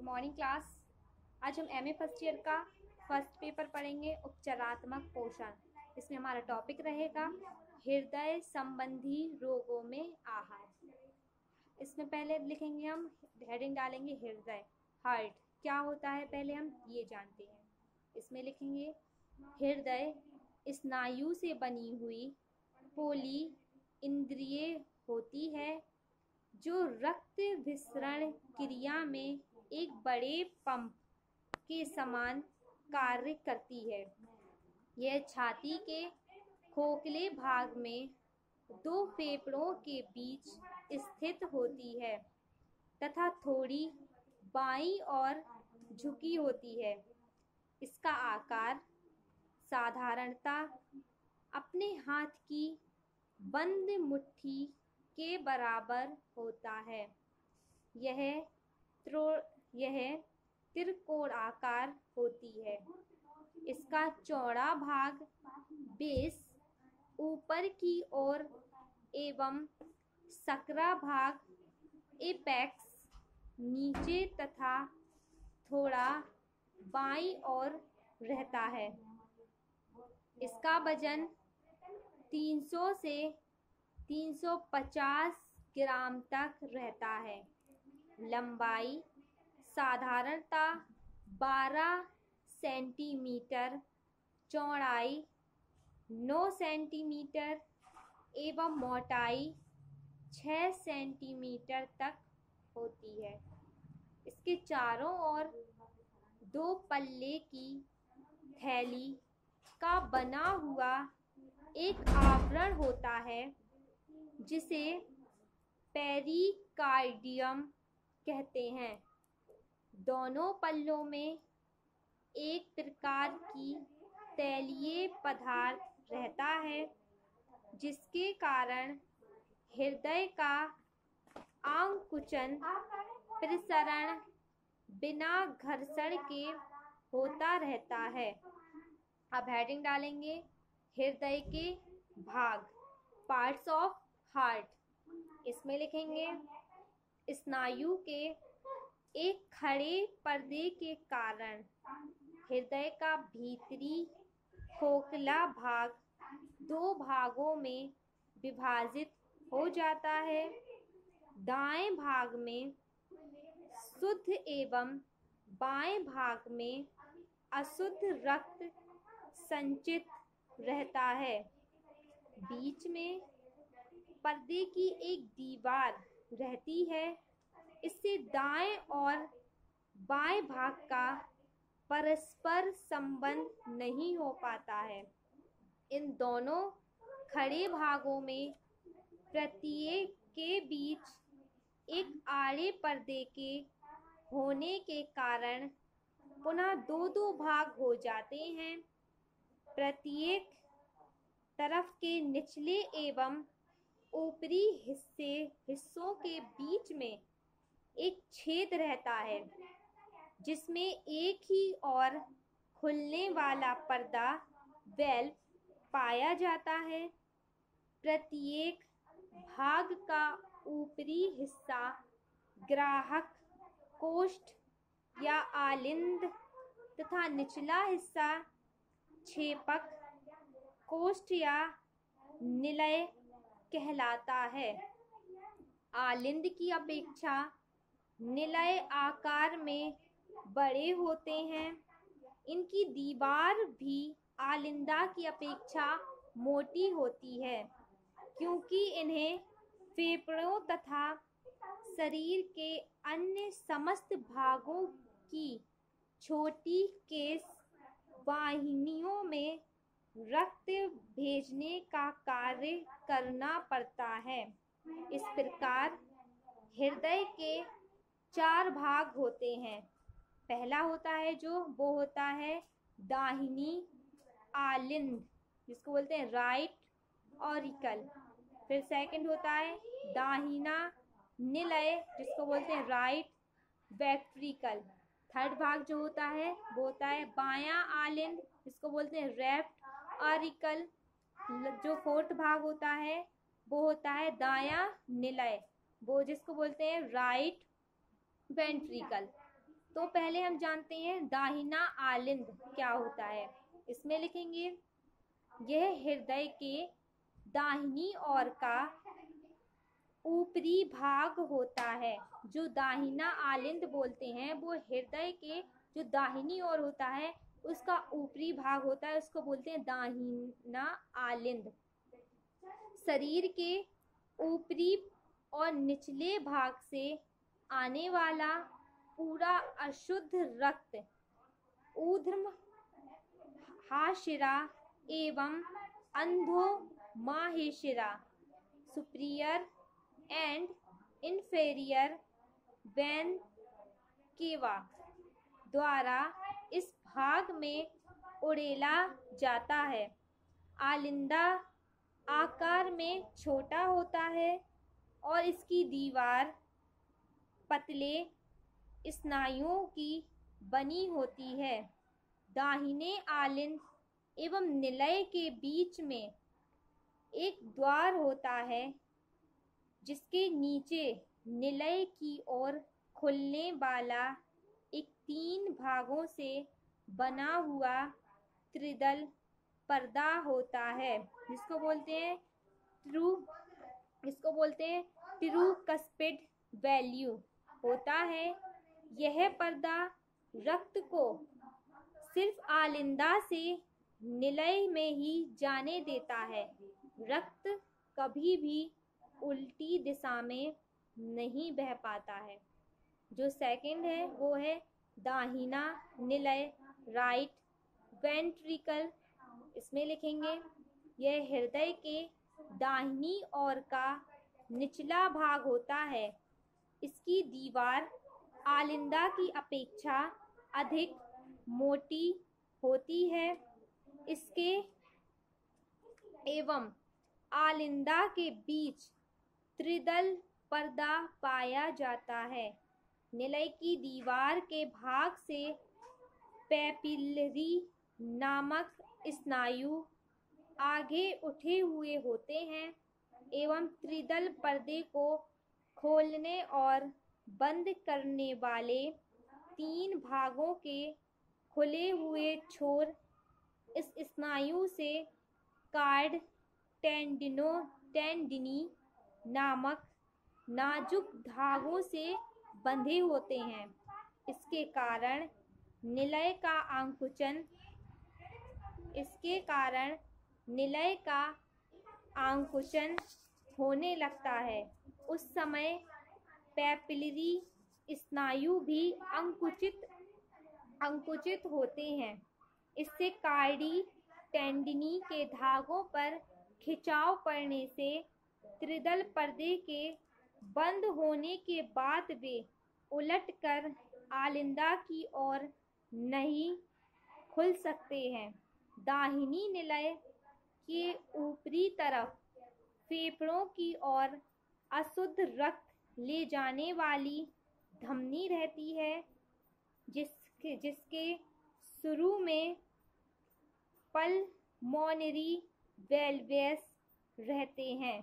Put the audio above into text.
Good morning class. आज हम MA first year का फर्स्ट पेपर पढ़ेंगे, उपचारात्मक पोषण। इसमें हमारा टॉपिक रहेगा हृदय संबंधी रोगों में आहार। इसमें पहले लिखेंगे, हम हेडिंग डालेंगे हृदय, हार्ट क्या होता है पहले हम ये जानते हैं। इसमें लिखेंगे हृदय स्नायु से बनी हुई पोली इंद्रिय होती है जो रक्त विसरण क्रिया में एक बड़े पंप के समान कार्य करती है। यह छाती के खोखले भाग में दो फेफड़ों के बीच स्थित होती है तथा थोड़ी बाईं ओर झुकी होती है। इसका आकार साधारणतः अपने हाथ की बंद मुट्ठी के बराबर होता है। यह त्रिकोणाकार होती है। इसका चौड़ा भाग बेस ऊपर की ओर एवं सकरा भाग एपेक्स नीचे तथा थोड़ा बाईं ओर रहता है। इसका वजन 300 से 350 ग्राम तक रहता है। लंबाई साधारणतः 12 सेंटीमीटर, चौड़ाई 9 सेंटीमीटर एवं मोटाई 6 सेंटीमीटर तक होती है। इसके चारों ओर दो पल्ले की थैली का बना हुआ एक आवरण होता है जिसे पेरिकार्डियम कहते हैं। दोनों पल्लों में एक प्रकार की तैलीय पदार्थ रहता है जिसके कारण हृदय का आंकुचन प्रसरण बिना घर्षण के होता रहता है। अब हेडिंग डालेंगे हृदय के भाग, पार्ट्स ऑफ हार्ट। इसमें लिखेंगे स्नायु के एक खड़े पर्दे के कारण हृदय का भीतरी खोखला भाग दो भागों में विभाजित हो जाता है। दाएं भाग में शुद्ध एवं बाएं भाग में अशुद्ध रक्त संचित रहता है। बीच में पर्दे की एक दीवार रहती है। इससे दाएं और बाएं भाग का परस्पर संबंध नहीं हो पाता है। इन दोनों खड़े भागों में प्रत्येक के बीच एक आड़े पर्दे के होने के कारण पुनः दो दो भाग हो जाते हैं। प्रत्येक तरफ के निचले एवं ऊपरी हिस्सों के बीच में एक छेद रहता है जिसमें एक ही और खुलने वाला पर्दा वेल्व पाया जाता है। प्रत्येक भाग का ऊपरी हिस्सा ग्राहक कोष्ठ या आलिंद तथा निचला हिस्सा छेपक कोष्ठ या निलय कहलाता है। आलिंद की अपेक्षा निलय आकार में बड़े होते हैं। इनकी दीवार भी आलिंदा की अपेक्षा मोटी होती है क्योंकि इन्हें फेफड़ों तथा शरीर के अन्य समस्त भागों की छोटी केश वाहिनियों में रक्त भेजने का कार्य करना पड़ता है। इस प्रकार हृदय के 4 भाग होते हैं। पहला होता है वो होता है दाहिनी आलिंद जिसको बोलते हैं राइट ऑरिकल। फिर सेकंड होता है दाहिना निलय जिसको बोलते हैं राइट वेंट्रिकल। थर्ड भाग जो होता है वो होता है बायां आलिंद जिसको बोलते हैं लेफ्ट ऑरिकल। जो फोर्थ भाग होता है वो होता है दायां निलय, वो जिसको बोलते हैं राइट वेंट्रिकल। तो पहले हम जानते हैं दाहिना आलिंद क्या होता है। इसमें लिखेंगे यह हृदय के दाहिनी ओर का ऊपरी भाग होता है। जो दाहिना आलिंद बोलते हैं वो हृदय के जो दाहिनी ओर होता है उसका ऊपरी भाग होता है, उसको बोलते हैं दाहिना आलिंद। शरीर के ऊपरी और निचले भाग से आने वाला पूरा अशुद्ध रक्त ऊर्ध्व हाशिरा एवं अंधो माहेशिरा सुपीरियर एंड इंफेरियर वेन केवा द्वारा इस भाग में उड़ेला जाता है। आलिंदा आकार में छोटा होता है और इसकी दीवार पतले स्नायुओं की बनी होती है। दाहिने आलिंद एवं निलय के बीच में एक द्वार होता है जिसके नीचे निलय की ओर खुलने वाला एक 3 भागों से बना हुआ त्रिदल पर्दा होता है, जिसको बोलते हैं ट्रूकस्पिड वैल्यू होता है। यह पर्दा रक्त को सिर्फ आलिंदा से निलय में ही जाने देता है। रक्त कभी भी उल्टी दिशा में नहीं बह पाता है। जो सेकंड है वो है दाहिना निलय, राइट वेंट्रिकल। इसमें लिखेंगे यह हृदय के दाहिनी ओर का निचला भाग होता है। इसकी दीवार आलिंदा की अपेक्षा अधिक मोटी होती है। इसके एवं आलिंदा के बीच त्रिदल पर्दा पाया जाता है। निलय की दीवार के भाग से पेपिलरी नामक स्नायु आगे उठे हुए होते हैं एवं त्रिदल पर्दे को खोलने और बंद करने वाले 3 भागों के खुले हुए छोर इस स्नायु से कार्ड टेंडिनी नामक नाजुक धागों से बंधे होते हैं। इसके कारण निलय का आंकुचन होने लगता है। उस समय पेपिलरी स्नायु भी अंकुचित होते हैं। इससे कार्डी टेंडिनी के धागों पर खिंचाव पड़ने से त्रिदल पर्दे के बंद होने के बाद वे उलटकर आलिंदा की ओर नहीं खुल सकते हैं। दाहिनी निलय के ऊपरी तरफ फेफड़ों की ओर अशुद्ध रक्त ले जाने वाली धमनी रहती है, जिसके शुरू में पल्मोनरी वेल्व्स रहते हैं।